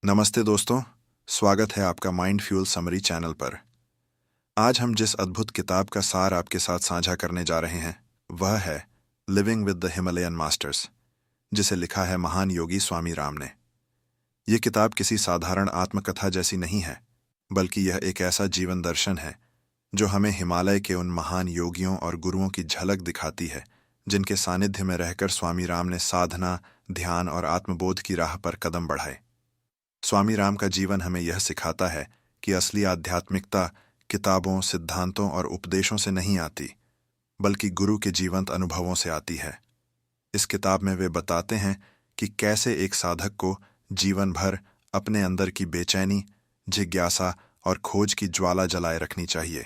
नमस्ते दोस्तों, स्वागत है आपका माइंड फ्यूल समरी चैनल पर। आज हम जिस अद्भुत किताब का सार आपके साथ साझा करने जा रहे हैं वह है living with the Himalayan masters, जिसे लिखा है महान योगी स्वामी राम ने। यह किताब किसी साधारण आत्मकथा जैसी नहीं है, बल्कि यह एक ऐसा जीवन दर्शन है जो हमें हिमालय के उन महान योगियों और गुरुओं की झलक दिखाती है जिनके सानिध्य में रहकर स्वामी राम ने साधना, ध्यान और आत्मबोध की राह पर कदम बढ़ाए। स्वामी राम का जीवन हमें यह सिखाता है कि असली आध्यात्मिकता किताबों, सिद्धांतों और उपदेशों से नहीं आती, बल्कि गुरु के जीवंत अनुभवों से आती है। इस किताब में वे बताते हैं कि कैसे एक साधक को जीवन भर अपने अंदर की बेचैनी, जिज्ञासा और खोज की ज्वाला जलाए रखनी चाहिए।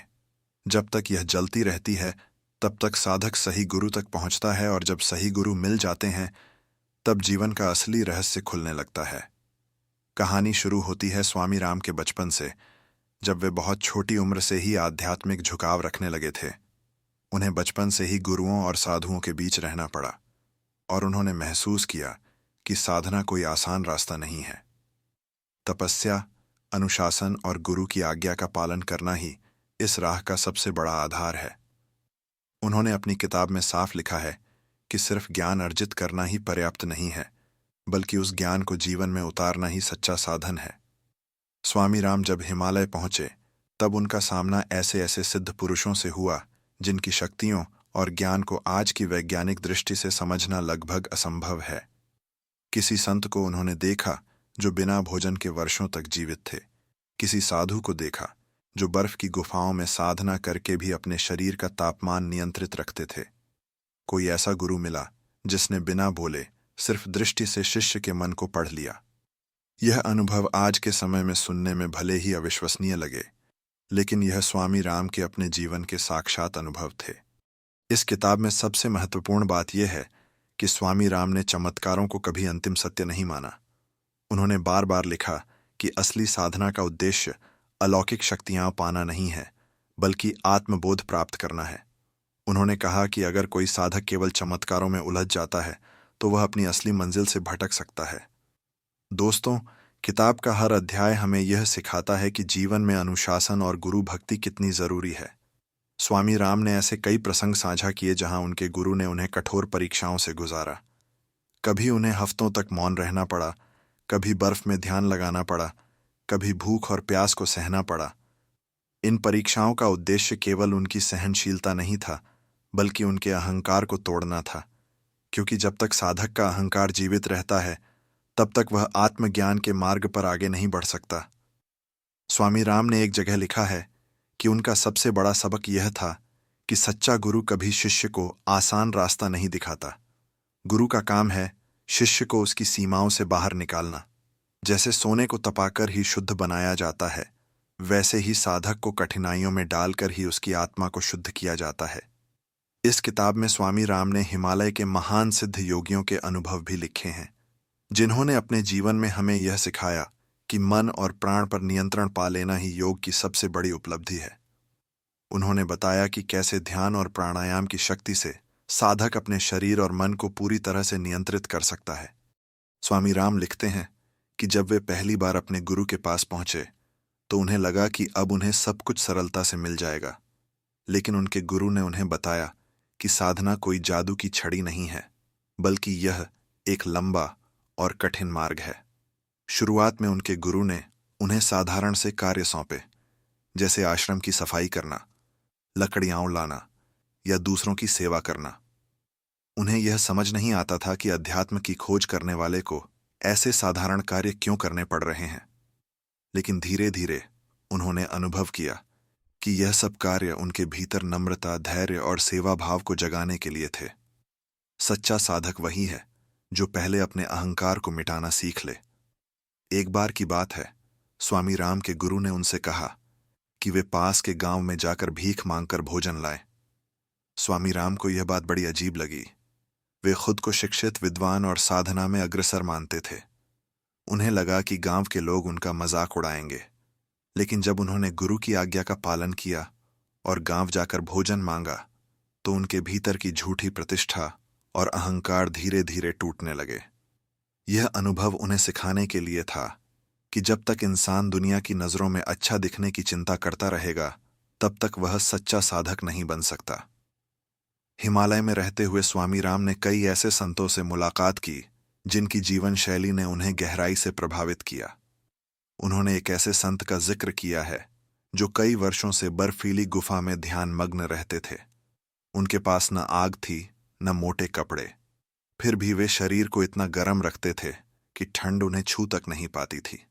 जब तक यह जलती रहती है, तब तक साधक सही गुरु तक पहुंचता है, और जब सही गुरु मिल जाते हैं, तब जीवन का असली रहस्य खुलने लगता है। कहानी शुरू होती है स्वामी राम के बचपन से, जब वे बहुत छोटी उम्र से ही आध्यात्मिक झुकाव रखने लगे थे। उन्हें बचपन से ही गुरुओं और साधुओं के बीच रहना पड़ा, और उन्होंने महसूस किया कि साधना कोई आसान रास्ता नहीं है। तपस्या, अनुशासन और गुरु की आज्ञा का पालन करना ही इस राह का सबसे बड़ा आधार है। उन्होंने अपनी किताब में साफ लिखा है कि सिर्फ ज्ञान अर्जित करना ही पर्याप्त नहीं है, बल्कि उस ज्ञान को जीवन में उतारना ही सच्चा साधन है। स्वामी राम जब हिमालय पहुंचे, तब उनका सामना ऐसे ऐसे सिद्ध पुरुषों से हुआ जिनकी शक्तियों और ज्ञान को आज की वैज्ञानिक दृष्टि से समझना लगभग असंभव है। किसी संत को उन्होंने देखा जो बिना भोजन के वर्षों तक जीवित थे। किसी साधु को देखा जो बर्फ की गुफाओं में साधना करके भी अपने शरीर का तापमान नियंत्रित रखते थे। कोई ऐसा गुरु मिला जिसने बिना बोले सिर्फ दृष्टि से शिष्य के मन को पढ़ लिया। यह अनुभव आज के समय में सुनने में भले ही अविश्वसनीय लगे, लेकिन यह स्वामी राम के अपने जीवन के साक्षात अनुभव थे। इस किताब में सबसे महत्वपूर्ण बात यह है कि स्वामी राम ने चमत्कारों को कभी अंतिम सत्य नहीं माना। उन्होंने बार बार लिखा कि असली साधना का उद्देश्य अलौकिक शक्तियां पाना नहीं है, बल्कि आत्मबोध प्राप्त करना है। उन्होंने कहा कि अगर कोई साधक केवल चमत्कारों में उलझ जाता है तो वह अपनी असली मंजिल से भटक सकता है। दोस्तों, किताब का हर अध्याय हमें यह सिखाता है कि जीवन में अनुशासन और गुरु भक्ति कितनी जरूरी है। स्वामी राम ने ऐसे कई प्रसंग साझा किए जहां उनके गुरु ने उन्हें कठोर परीक्षाओं से गुजारा। कभी उन्हें हफ्तों तक मौन रहना पड़ा, कभी बर्फ में ध्यान लगाना पड़ा, कभी भूख और प्यास को सहना पड़ा। इन परीक्षाओं का उद्देश्य केवल उनकी सहनशीलता नहीं था, बल्कि उनके अहंकार को तोड़ना था, क्योंकि जब तक साधक का अहंकार जीवित रहता है, तब तक वह आत्मज्ञान के मार्ग पर आगे नहीं बढ़ सकता। स्वामी राम ने एक जगह लिखा है कि उनका सबसे बड़ा सबक यह था कि सच्चा गुरु कभी शिष्य को आसान रास्ता नहीं दिखाता। गुरु का काम है शिष्य को उसकी सीमाओं से बाहर निकालना। जैसे सोने को तपाकर ही शुद्ध बनाया जाता है, वैसे ही साधक को कठिनाइयों में डालकर ही उसकी आत्मा को शुद्ध किया जाता है। इस किताब में स्वामी राम ने हिमालय के महान सिद्ध योगियों के अनुभव भी लिखे हैं, जिन्होंने अपने जीवन में हमें यह सिखाया कि मन और प्राण पर नियंत्रण पा लेना ही योग की सबसे बड़ी उपलब्धि है। उन्होंने बताया कि कैसे ध्यान और प्राणायाम की शक्ति से साधक अपने शरीर और मन को पूरी तरह से नियंत्रित कर सकता है। स्वामी राम लिखते हैं कि जब वे पहली बार अपने गुरु के पास पहुंचे तो उन्हें लगा कि अब उन्हें सब कुछ सरलता से मिल जाएगा, लेकिन उनके गुरु ने उन्हें बताया कि साधना कोई जादू की छड़ी नहीं है, बल्कि यह एक लंबा और कठिन मार्ग है। शुरुआत में उनके गुरु ने उन्हें साधारण से कार्य सौंपे, जैसे आश्रम की सफाई करना, लकड़ियां लाना या दूसरों की सेवा करना। उन्हें यह समझ नहीं आता था कि अध्यात्म की खोज करने वाले को ऐसे साधारण कार्य क्यों करने पड़ रहे हैं, लेकिन धीरे धीरे उन्होंने अनुभव किया कि यह सब कार्य उनके भीतर नम्रता, धैर्य और सेवा भाव को जगाने के लिए थे। सच्चा साधक वही है जो पहले अपने अहंकार को मिटाना सीख ले। एक बार की बात है, स्वामी राम के गुरु ने उनसे कहा कि वे पास के गांव में जाकर भीख मांगकर भोजन लाएं। स्वामी राम को यह बात बड़ी अजीब लगी। वे खुद को शिक्षित, विद्वान और साधना में अग्रसर मानते थे। उन्हें लगा कि गांव के लोग उनका मजाक उड़ाएंगे, लेकिन जब उन्होंने गुरु की आज्ञा का पालन किया और गांव जाकर भोजन मांगा, तो उनके भीतर की झूठी प्रतिष्ठा और अहंकार धीरे धीरे टूटने लगे। यह अनुभव उन्हें सिखाने के लिए था कि जब तक इंसान दुनिया की नज़रों में अच्छा दिखने की चिंता करता रहेगा, तब तक वह सच्चा साधक नहीं बन सकता। हिमालय में रहते हुए स्वामी राम ने कई ऐसे संतों से मुलाकात की जिनकी जीवन शैली ने उन्हें गहराई से प्रभावित किया। उन्होंने एक ऐसे संत का जिक्र किया है जो कई वर्षों से बर्फीली गुफा में ध्यान मग्न रहते थे। उनके पास न आग थी, न मोटे कपड़े, फिर भी वे शरीर को इतना गर्म रखते थे कि ठंड उन्हें छू तक नहीं पाती थी।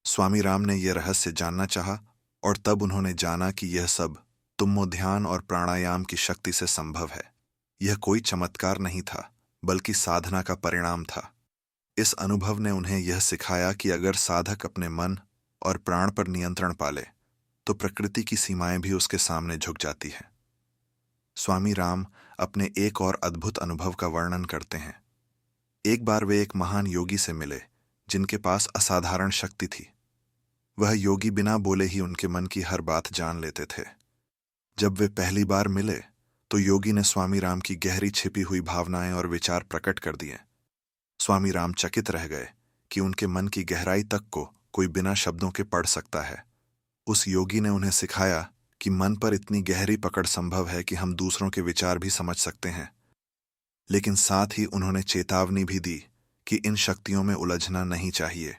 स्वामी राम ने यह रहस्य जानना चाहा और तब उन्होंने जाना कि यह सब तुम्मो ध्यान और प्राणायाम की शक्ति से संभव है। यह कोई चमत्कार नहीं था, बल्कि साधना का परिणाम था। इस अनुभव ने उन्हें यह सिखाया कि अगर साधक अपने मन और प्राण पर नियंत्रण पाले, तो प्रकृति की सीमाएं भी उसके सामने झुक जाती हैं। स्वामी राम अपने एक और अद्भुत अनुभव का वर्णन करते हैं। एक बार वे एक महान योगी से मिले जिनके पास असाधारण शक्ति थी। वह योगी बिना बोले ही उनके मन की हर बात जान लेते थे। जब वे पहली बार मिले तो योगी ने स्वामी राम की गहरी छिपी हुई भावनाएं और विचार प्रकट कर दिए। स्वामी राम चकित रह गए कि उनके मन की गहराई तक को कोई बिना शब्दों के पढ़ सकता है। उस योगी ने उन्हें सिखाया कि मन पर इतनी गहरी पकड़ संभव है कि हम दूसरों के विचार भी समझ सकते हैं, लेकिन साथ ही उन्होंने चेतावनी भी दी कि इन शक्तियों में उलझना नहीं चाहिए।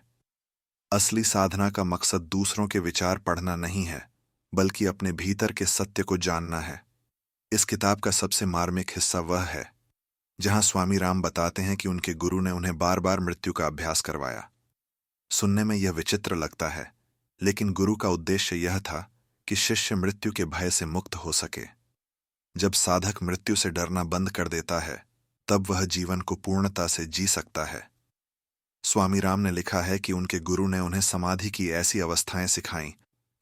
असली साधना का मकसद दूसरों के विचार पढ़ना नहीं है, बल्कि अपने भीतर के सत्य को जानना है। इस किताब का सबसे मार्मिक हिस्सा वह है जहां स्वामी राम बताते हैं कि उनके गुरु ने उन्हें बार बार मृत्यु का अभ्यास करवाया। सुनने में यह विचित्र लगता है, लेकिन गुरु का उद्देश्य यह था कि शिष्य मृत्यु के भय से मुक्त हो सके। जब साधक मृत्यु से डरना बंद कर देता है, तब वह जीवन को पूर्णता से जी सकता है। स्वामी राम ने लिखा है कि उनके गुरु ने उन्हें समाधि की ऐसी अवस्थाएं सिखाईं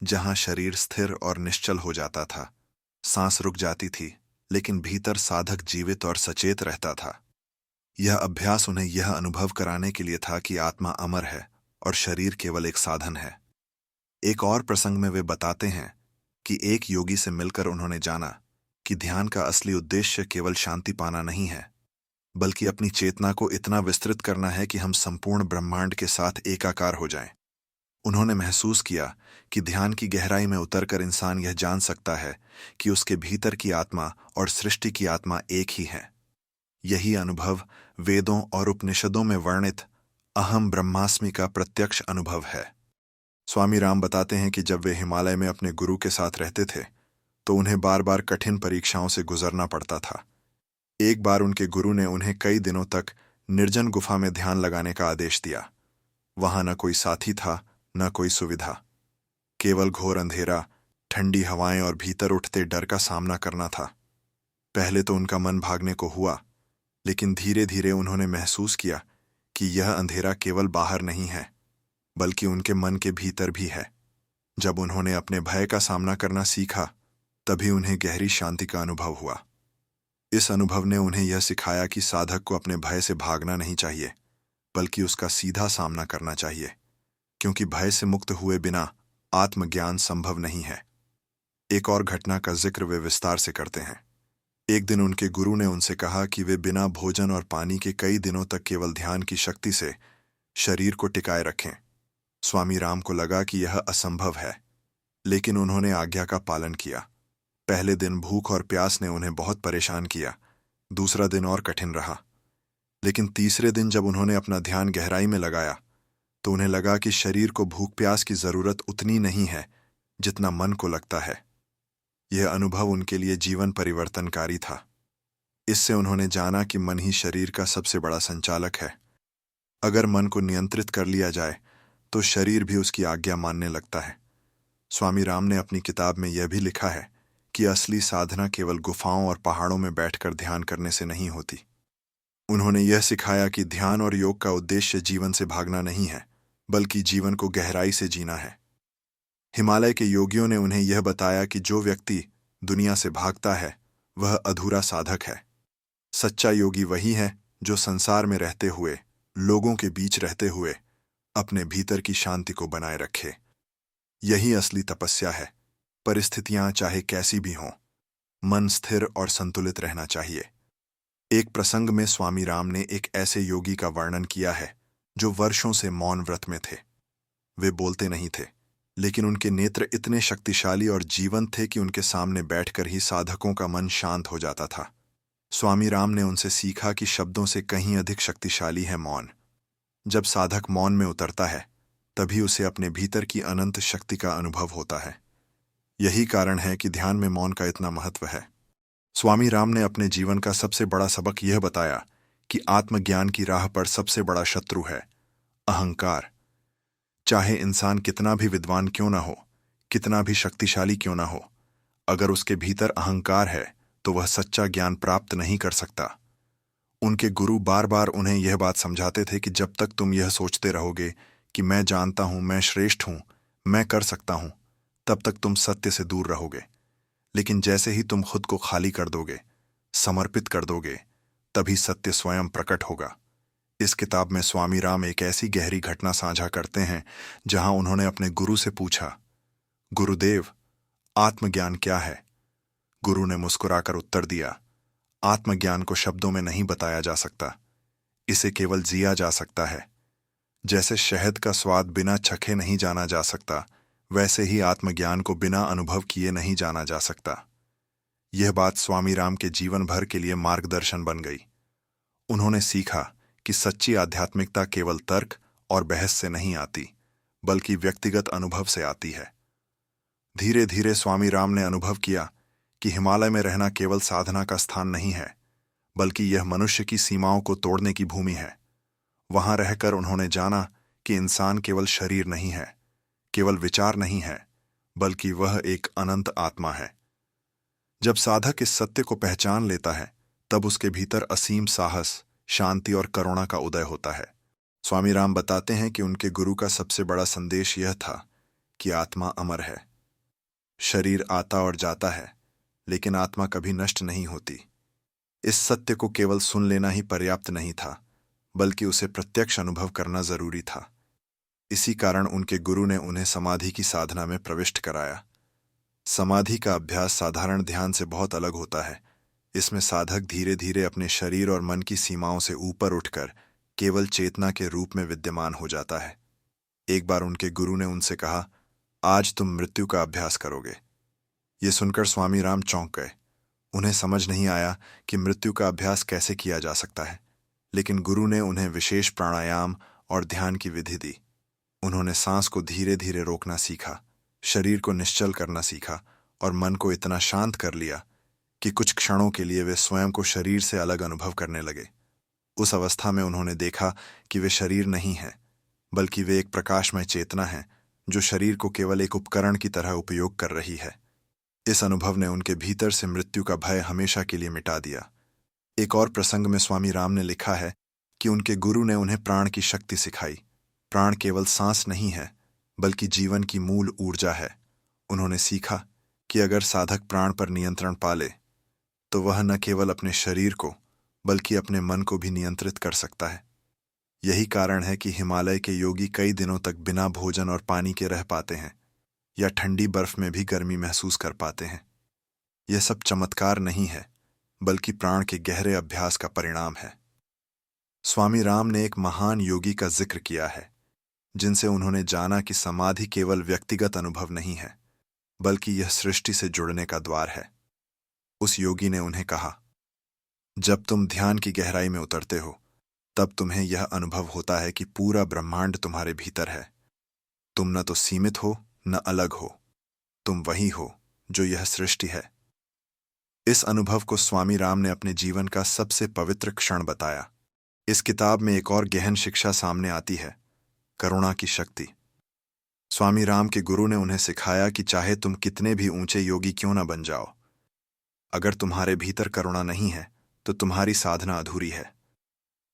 जहां शरीर स्थिर और निश्चल हो जाता था, सांस रुक जाती थी, लेकिन भीतर साधक जीवित और सचेत रहता था। यह अभ्यास उन्हें यह अनुभव कराने के लिए था कि आत्मा अमर है और शरीर केवल एक साधन है। एक और प्रसंग में वे बताते हैं कि एक योगी से मिलकर उन्होंने जाना कि ध्यान का असली उद्देश्य केवल शांति पाना नहीं है, बल्कि अपनी चेतना को इतना विस्तृत करना है कि हम संपूर्ण ब्रह्मांड के साथ एकाकार हो जाएं। उन्होंने महसूस किया कि ध्यान की गहराई में उतरकर इंसान यह जान सकता है कि उसके भीतर की आत्मा और सृष्टि की आत्मा एक ही है। यही अनुभव वेदों और उपनिषदों में वर्णित अहम ब्रह्मास्मि का प्रत्यक्ष अनुभव है। स्वामी राम बताते हैं कि जब वे हिमालय में अपने गुरु के साथ रहते थे, तो उन्हें बार बार कठिन परीक्षाओं से गुजरना पड़ता था। एक बार उनके गुरु ने उन्हें कई दिनों तक निर्जन गुफा में ध्यान लगाने का आदेश दिया। वहां न कोई साथी था, न कोई सुविधा, केवल घोर अंधेरा, ठंडी हवाएं और भीतर उठते डर का सामना करना था। पहले तो उनका मन भागने को हुआ, लेकिन धीरे धीरे उन्होंने महसूस किया कि यह अंधेरा केवल बाहर नहीं है, बल्कि उनके मन के भीतर भी है। जब उन्होंने अपने भय का सामना करना सीखा, तभी उन्हें गहरी शांति का अनुभव हुआ। इस अनुभव ने उन्हें यह सिखाया कि साधक को अपने भय से भागना नहीं चाहिए, बल्कि उसका सीधा सामना करना चाहिए, क्योंकि भय से मुक्त हुए बिना आत्मज्ञान संभव नहीं है। एक और घटना का जिक्र वे विस्तार से करते हैं। एक दिन उनके गुरु ने उनसे कहा कि वे बिना भोजन और पानी के कई दिनों तक केवल ध्यान की शक्ति से शरीर को टिकाए रखें। स्वामी राम को लगा कि यह असंभव है, लेकिन उन्होंने आज्ञा का पालन किया। पहले दिन भूख और प्यास ने उन्हें बहुत परेशान किया, दूसरा दिन और कठिन रहा, लेकिन तीसरे दिन जब उन्होंने अपना ध्यान गहराई में लगाया, तो उन्हें लगा कि शरीर को भूख प्यास की जरूरत उतनी नहीं है जितना मन को लगता है। यह अनुभव उनके लिए जीवन परिवर्तनकारी था। इससे उन्होंने जाना कि मन ही शरीर का सबसे बड़ा संचालक है। अगर मन को नियंत्रित कर लिया जाए, तो शरीर भी उसकी आज्ञा मानने लगता है। स्वामी राम ने अपनी किताब में यह भी लिखा है कि असली साधना केवल गुफाओं और पहाड़ों में बैठकर ध्यान करने से नहीं होती। उन्होंने यह सिखाया कि ध्यान और योग का उद्देश्य जीवन से भागना नहीं है, बल्कि जीवन को गहराई से जीना है। हिमालय के योगियों ने उन्हें यह बताया कि जो व्यक्ति दुनिया से भागता है, वह अधूरा साधक है। सच्चा योगी वही है जो संसार में रहते हुए, लोगों के बीच रहते हुए, अपने भीतर की शांति को बनाए रखे। यही असली तपस्या है। परिस्थितियां चाहे कैसी भी हों, मन स्थिर और संतुलित रहना चाहिए। एक प्रसंग में स्वामी राम ने एक ऐसे योगी का वर्णन किया है जो वर्षों से मौन व्रत में थे। वे बोलते नहीं थे, लेकिन उनके नेत्र इतने शक्तिशाली और जीवंत थे कि उनके सामने बैठकर ही साधकों का मन शांत हो जाता था। स्वामी राम ने उनसे सीखा कि शब्दों से कहीं अधिक शक्तिशाली है मौन। जब साधक मौन में उतरता है, तभी उसे अपने भीतर की अनंत शक्ति का अनुभव होता है। यही कारण है कि ध्यान में मौन का इतना महत्व है। स्वामी राम ने अपने जीवन का सबसे बड़ा सबक यह बताया कि आत्मज्ञान की राह पर सबसे बड़ा शत्रु है अहंकार। चाहे इंसान कितना भी विद्वान क्यों ना हो, कितना भी शक्तिशाली क्यों ना हो, अगर उसके भीतर अहंकार है तो वह सच्चा ज्ञान प्राप्त नहीं कर सकता। उनके गुरु बार बार उन्हें यह बात समझाते थे कि जब तक तुम यह सोचते रहोगे कि मैं जानता हूं, मैं श्रेष्ठ हूं, मैं कर सकता हूं, तब तक तुम सत्य से दूर रहोगे। लेकिन जैसे ही तुम खुद को खाली कर दोगे, समर्पित कर दोगे, तभी सत्य स्वयं प्रकट होगा। इस किताब में स्वामी राम एक ऐसी गहरी घटना साझा करते हैं जहां उन्होंने अपने गुरु से पूछा, गुरुदेव, आत्मज्ञान क्या है? गुरु ने मुस्कुराकर उत्तर दिया, आत्मज्ञान को शब्दों में नहीं बताया जा सकता, इसे केवल जिया जा सकता है। जैसे शहद का स्वाद बिना चखे नहीं जाना जा सकता, वैसे ही आत्मज्ञान को बिना अनुभव किए नहीं जाना जा सकता। यह बात स्वामी राम के जीवन भर के लिए मार्गदर्शन बन गई। उन्होंने सीखा कि सच्ची आध्यात्मिकता केवल तर्क और बहस से नहीं आती, बल्कि व्यक्तिगत अनुभव से आती है। धीरे धीरे स्वामी राम ने अनुभव किया कि हिमालय में रहना केवल साधना का स्थान नहीं है, बल्कि यह मनुष्य की सीमाओं को तोड़ने की भूमि है। वहां रहकर उन्होंने जाना कि इंसान केवल शरीर नहीं है, केवल विचार नहीं है, बल्कि वह एक अनंत आत्मा है। जब साधक इस सत्य को पहचान लेता है, तब उसके भीतर असीम साहस, शांति और करुणा का उदय होता है। स्वामी राम बताते हैं कि उनके गुरु का सबसे बड़ा संदेश यह था कि आत्मा अमर है। शरीर आता और जाता है, लेकिन आत्मा कभी नष्ट नहीं होती। इस सत्य को केवल सुन लेना ही पर्याप्त नहीं था, बल्कि उसे प्रत्यक्ष अनुभव करना जरूरी था। इसी कारण उनके गुरु ने उन्हें समाधि की साधना में प्रविष्ट कराया। समाधि का अभ्यास साधारण ध्यान से बहुत अलग होता है। इसमें साधक धीरे धीरे अपने शरीर और मन की सीमाओं से ऊपर उठकर केवल चेतना के रूप में विद्यमान हो जाता है। एक बार उनके गुरु ने उनसे कहा, आज तुम मृत्यु का अभ्यास करोगे। ये सुनकर स्वामी राम चौंक गए। उन्हें समझ नहीं आया कि मृत्यु का अभ्यास कैसे किया जा सकता है, लेकिन गुरु ने उन्हें विशेष प्राणायाम और ध्यान की विधि दी। उन्होंने सांस को धीरे धीरे रोकना सीखा, शरीर को निश्चल करना सीखा और मन को इतना शांत कर लिया कि कुछ क्षणों के लिए वे स्वयं को शरीर से अलग अनुभव करने लगे। उस अवस्था में उन्होंने देखा कि वे शरीर नहीं हैं, बल्कि वे एक प्रकाशमय चेतना है जो शरीर को केवल एक उपकरण की तरह उपयोग कर रही है। इस अनुभव ने उनके भीतर से मृत्यु का भय हमेशा के लिए मिटा दिया। एक और प्रसंग में स्वामी राम ने लिखा है कि उनके गुरु ने उन्हें प्राण की शक्ति सिखाई। प्राण केवल सांस नहीं है, बल्कि जीवन की मूल ऊर्जा है। उन्होंने सीखा कि अगर साधक प्राण पर नियंत्रण पाले, तो वह न केवल अपने शरीर को, बल्कि अपने मन को भी नियंत्रित कर सकता है। यही कारण है कि हिमालय के योगी कई दिनों तक बिना भोजन और पानी के रह पाते हैं, या ठंडी बर्फ में भी गर्मी महसूस कर पाते हैं। यह सब चमत्कार नहीं है, बल्कि प्राण के गहरे अभ्यास का परिणाम है। स्वामी राम ने एक महान योगी का जिक्र किया है, जिनसे उन्होंने जाना कि समाधि केवल व्यक्तिगत अनुभव नहीं है, बल्कि यह सृष्टि से जुड़ने का द्वार है। उस योगी ने उन्हें कहा, जब तुम ध्यान की गहराई में उतरते हो, तब तुम्हें यह अनुभव होता है कि पूरा ब्रह्मांड तुम्हारे भीतर है। तुम न तो सीमित हो, न अलग हो, तुम वही हो जो यह सृष्टि है। इस अनुभव को स्वामी राम ने अपने जीवन का सबसे पवित्र क्षण बताया। इस किताब में एक और गहन शिक्षा सामने आती है, करुणा की शक्ति। स्वामी राम के गुरु ने उन्हें सिखाया कि चाहे तुम कितने भी ऊंचे योगी क्यों न बन जाओ, अगर तुम्हारे भीतर करुणा नहीं है तो तुम्हारी साधना अधूरी है।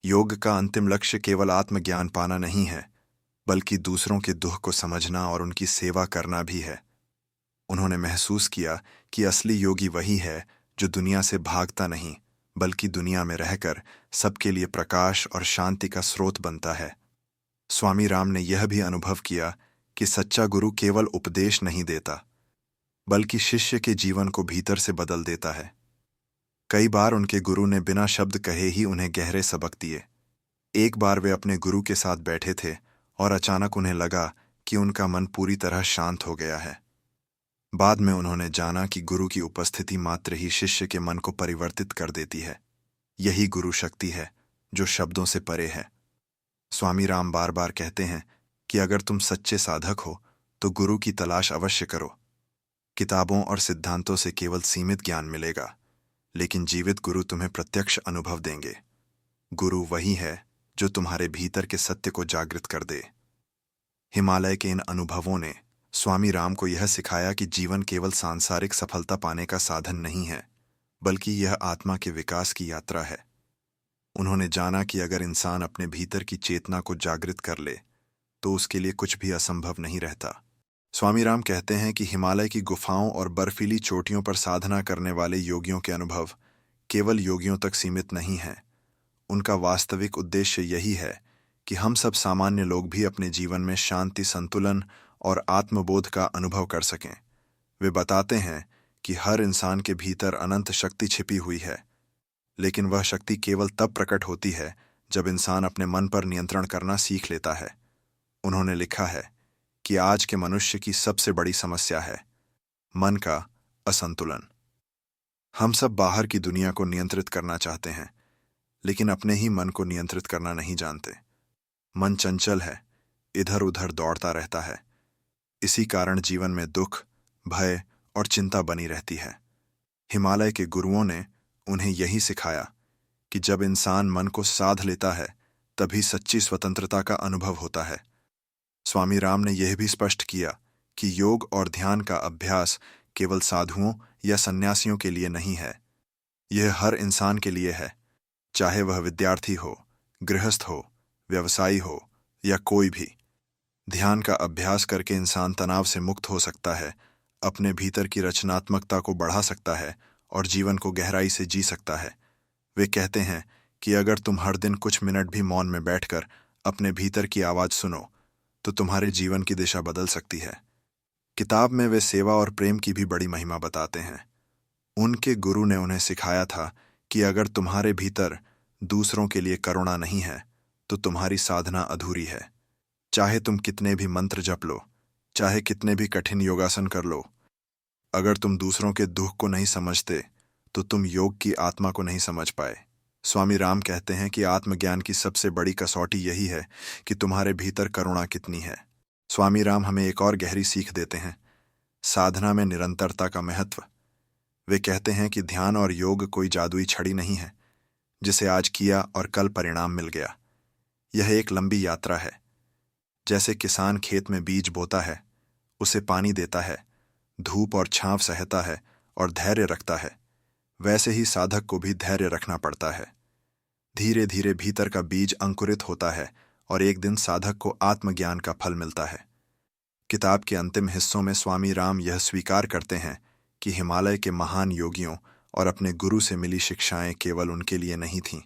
योग का अंतिम लक्ष्य केवल आत्मज्ञान पाना नहीं है, बल्कि दूसरों के दुख को समझना और उनकी सेवा करना भी है। उन्होंने महसूस किया कि असली योगी वही है जो दुनिया से भागता नहीं, बल्कि दुनिया में रहकर सबके लिए प्रकाश और शांति का स्रोत बनता है। स्वामी राम ने यह भी अनुभव किया कि सच्चा गुरु केवल उपदेश नहीं देता, बल्कि शिष्य के जीवन को भीतर से बदल देता है। कई बार उनके गुरु ने बिना शब्द कहे ही उन्हें गहरे सबक दिए। एक बार वे अपने गुरु के साथ बैठे थे और अचानक उन्हें लगा कि उनका मन पूरी तरह शांत हो गया है। बाद में उन्होंने जाना कि गुरु की उपस्थिति मात्र ही शिष्य के मन को परिवर्तित कर देती है। यही गुरु शक्ति है जो शब्दों से परे है। स्वामी राम बार बार कहते हैं कि अगर तुम सच्चे साधक हो तो गुरु की तलाश अवश्य करो। किताबों और सिद्धांतों से केवल सीमित ज्ञान मिलेगा, लेकिन जीवित गुरु तुम्हें प्रत्यक्ष अनुभव देंगे। गुरु वही है जो तुम्हारे भीतर के सत्य को जागृत कर दे। हिमालय के इन अनुभवों ने स्वामी राम को यह सिखाया कि जीवन केवल सांसारिक सफलता पाने का साधन नहीं है, बल्कि यह आत्मा के विकास की यात्रा है। उन्होंने जाना कि अगर इंसान अपने भीतर की चेतना को जागृत कर ले तो उसके लिए कुछ भी असंभव नहीं रहता। स्वामी राम कहते हैं कि हिमालय की गुफाओं और बर्फीली चोटियों पर साधना करने वाले योगियों के अनुभव केवल योगियों तक सीमित नहीं हैं। उनका वास्तविक उद्देश्य यही है कि हम सब सामान्य लोग भी अपने जीवन में शांति, संतुलन और आत्मबोध का अनुभव कर सकें। वे बताते हैं कि हर इंसान के भीतर अनंत शक्ति छिपी हुई है, लेकिन वह शक्ति केवल तब प्रकट होती है जब इंसान अपने मन पर नियंत्रण करना सीख लेता है। उन्होंने लिखा है कि आज के मनुष्य की सबसे बड़ी समस्या है मन का असंतुलन। हम सब बाहर की दुनिया को नियंत्रित करना चाहते हैं, लेकिन अपने ही मन को नियंत्रित करना नहीं जानते। मन चंचल है, इधर उधर दौड़ता रहता है। इसी कारण जीवन में दुख, भय और चिंता बनी रहती है। हिमालय के गुरुओं ने उन्हें यही सिखाया कि जब इंसान मन को साध लेता है तभी सच्ची स्वतंत्रता का अनुभव होता है। स्वामी राम ने यह भी स्पष्ट किया कि योग और ध्यान का अभ्यास केवल साधुओं या सन्यासियों के लिए नहीं है, यह हर इंसान के लिए है, चाहे वह विद्यार्थी हो, गृहस्थ हो, व्यवसायी हो या कोई भी। ध्यान का अभ्यास करके इंसान तनाव से मुक्त हो सकता है, अपने भीतर की रचनात्मकता को बढ़ा सकता है और जीवन को गहराई से जी सकता है। वे कहते हैं कि अगर तुम हर दिन कुछ मिनट भी मौन में बैठकर अपने भीतर की आवाज़ सुनो तो तुम्हारे जीवन की दिशा बदल सकती है। किताब में वे सेवा और प्रेम की भी बड़ी महिमा बताते हैं। उनके गुरु ने उन्हें सिखाया था कि अगर तुम्हारे भीतर दूसरों के लिए करुणा नहीं है तो तुम्हारी साधना अधूरी है। चाहे तुम कितने भी मंत्र जप लो, चाहे कितने भी कठिन योगासन कर लो, अगर तुम दूसरों के दुख को नहीं समझते तो तुम योग की आत्मा को नहीं समझ पाए। स्वामी राम कहते हैं कि आत्मज्ञान की सबसे बड़ी कसौटी यही है कि तुम्हारे भीतर करुणा कितनी है। स्वामी राम हमें एक और गहरी सीख देते हैं, साधना में निरंतरता का महत्व। वे कहते हैं कि ध्यान और योग कोई जादुई छड़ी नहीं है जिसे आज किया और कल परिणाम मिल गया। यह एक लंबी यात्रा है। जैसे किसान खेत में बीज बोता है, उसे पानी देता है, धूप और छांव सहता है और धैर्य रखता है, वैसे ही साधक को भी धैर्य रखना पड़ता है। धीरे धीरे भीतर का बीज अंकुरित होता है और एक दिन साधक को आत्मज्ञान का फल मिलता है। किताब के अंतिम हिस्सों में स्वामी राम यह स्वीकार करते हैं कि हिमालय के महान योगियों और अपने गुरु से मिली शिक्षाएं केवल उनके लिए नहीं थीं,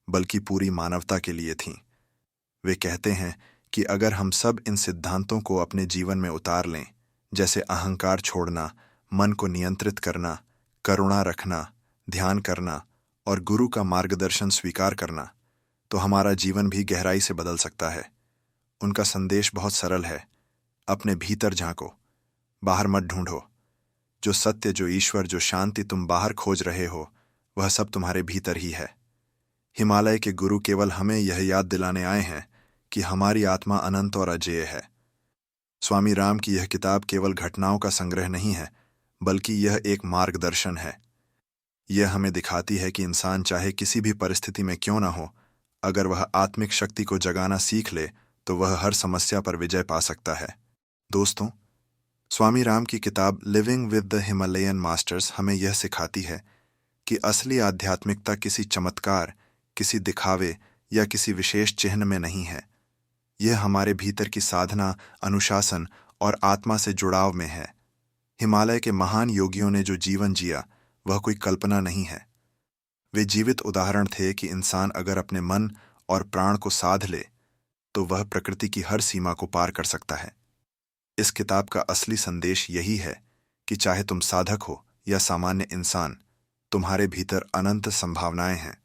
बल्कि पूरी मानवता के लिए थीं। वे कहते हैं कि अगर हम सब इन सिद्धांतों को अपने जीवन में उतार लें, जैसे अहंकार छोड़ना, मन को नियंत्रित करना, करुणा रखना, ध्यान करना और गुरु का मार्गदर्शन स्वीकार करना, तो हमारा जीवन भी गहराई से बदल सकता है। उनका संदेश बहुत सरल है, अपने भीतर झांको, बाहर मत ढूंढो। जो सत्य, जो ईश्वर, जो शांति तुम बाहर खोज रहे हो, वह सब तुम्हारे भीतर ही है। हिमालय के गुरु केवल हमें यह याद दिलाने आए हैं कि हमारी आत्मा अनंत और अजेय है। स्वामी राम की यह किताब केवल घटनाओं का संग्रह नहीं है, बल्कि यह एक मार्गदर्शन है। यह हमें दिखाती है कि इंसान चाहे किसी भी परिस्थिति में क्यों ना हो, अगर वह आत्मिक शक्ति को जगाना सीख ले तो वह हर समस्या पर विजय पा सकता है। दोस्तों, स्वामी राम की किताब living with the Himalayan masters हमें यह सिखाती है कि असली आध्यात्मिकता किसी चमत्कार, किसी दिखावे या किसी विशेष चिन्ह में नहीं है। यह हमारे भीतर की साधना, अनुशासन और आत्मा से जुड़ाव में है। हिमालय के महान योगियों ने जो जीवन जिया वह कोई कल्पना नहीं है। वे जीवित उदाहरण थे कि इंसान अगर अपने मन और प्राण को साध ले तो वह प्रकृति की हर सीमा को पार कर सकता है। इस किताब का असली संदेश यही है कि चाहे तुम साधक हो या सामान्य इंसान, तुम्हारे भीतर अनंत संभावनाएं हैं।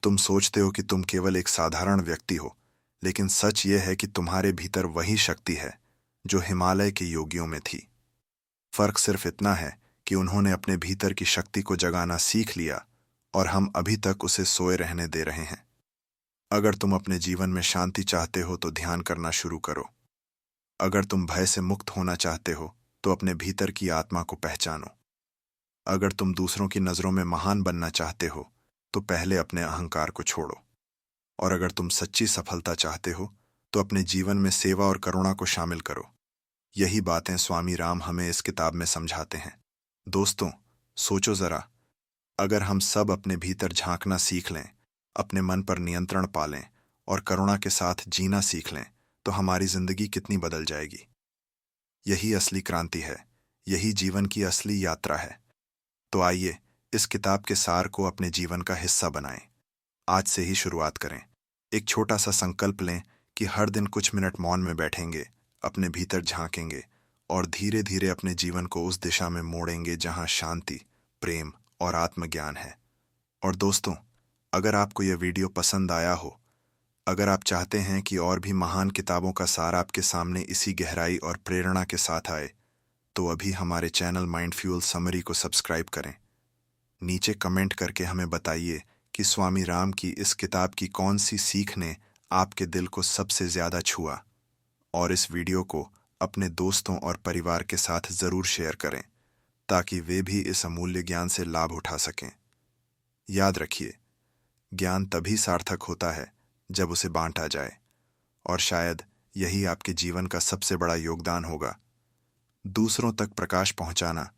तुम सोचते हो कि तुम केवल एक साधारण व्यक्ति हो, लेकिन सच यह है कि तुम्हारे भीतर वही शक्ति है जो हिमालय के योगियों में थी। फर्क सिर्फ इतना है कि उन्होंने अपने भीतर की शक्ति को जगाना सीख लिया और हम अभी तक उसे सोए रहने दे रहे हैं। अगर तुम अपने जीवन में शांति चाहते हो तो ध्यान करना शुरू करो। अगर तुम भय से मुक्त होना चाहते हो तो अपने भीतर की आत्मा को पहचानो। अगर तुम दूसरों की नज़रों में महान बनना चाहते हो तो पहले अपने अहंकार को छोड़ो। और अगर तुम सच्ची सफलता चाहते हो तो अपने जीवन में सेवा और करुणा को शामिल करो। यही बातें स्वामी राम हमें इस किताब में समझाते हैं। दोस्तों, सोचो जरा, अगर हम सब अपने भीतर झांकना सीख लें, अपने मन पर नियंत्रण पालें और करुणा के साथ जीना सीख लें, तो हमारी जिंदगी कितनी बदल जाएगी। यही असली क्रांति है, यही जीवन की असली यात्रा है। तो आइए इस किताब के सार को अपने जीवन का हिस्सा बनाएं। आज से ही शुरुआत करें। एक छोटा सा संकल्प लें कि हर दिन कुछ मिनट मौन में बैठेंगे, अपने भीतर झांकेंगे और धीरे धीरे अपने जीवन को उस दिशा में मोड़ेंगे जहां शांति, प्रेम और आत्मज्ञान है। और दोस्तों, अगर आपको यह वीडियो पसंद आया हो, अगर आप चाहते हैं कि और भी महान किताबों का सार आपके सामने इसी गहराई और प्रेरणा के साथ आए, तो अभी हमारे चैनल माइंड फ्यूल समरी को सब्सक्राइब करें। नीचे कमेंट करके हमें बताइए कि स्वामी राम की इस किताब की कौन सी सीख ने आपके दिल को सबसे ज़्यादा छुआ। और इस वीडियो को अपने दोस्तों और परिवार के साथ ज़रूर शेयर करें ताकि वे भी इस अमूल्य ज्ञान से लाभ उठा सकें। याद रखिए, ज्ञान तभी सार्थक होता है जब उसे बांटा जाए, और शायद यही आपके जीवन का सबसे बड़ा योगदान होगा, दूसरों तक प्रकाश पहुंचाना,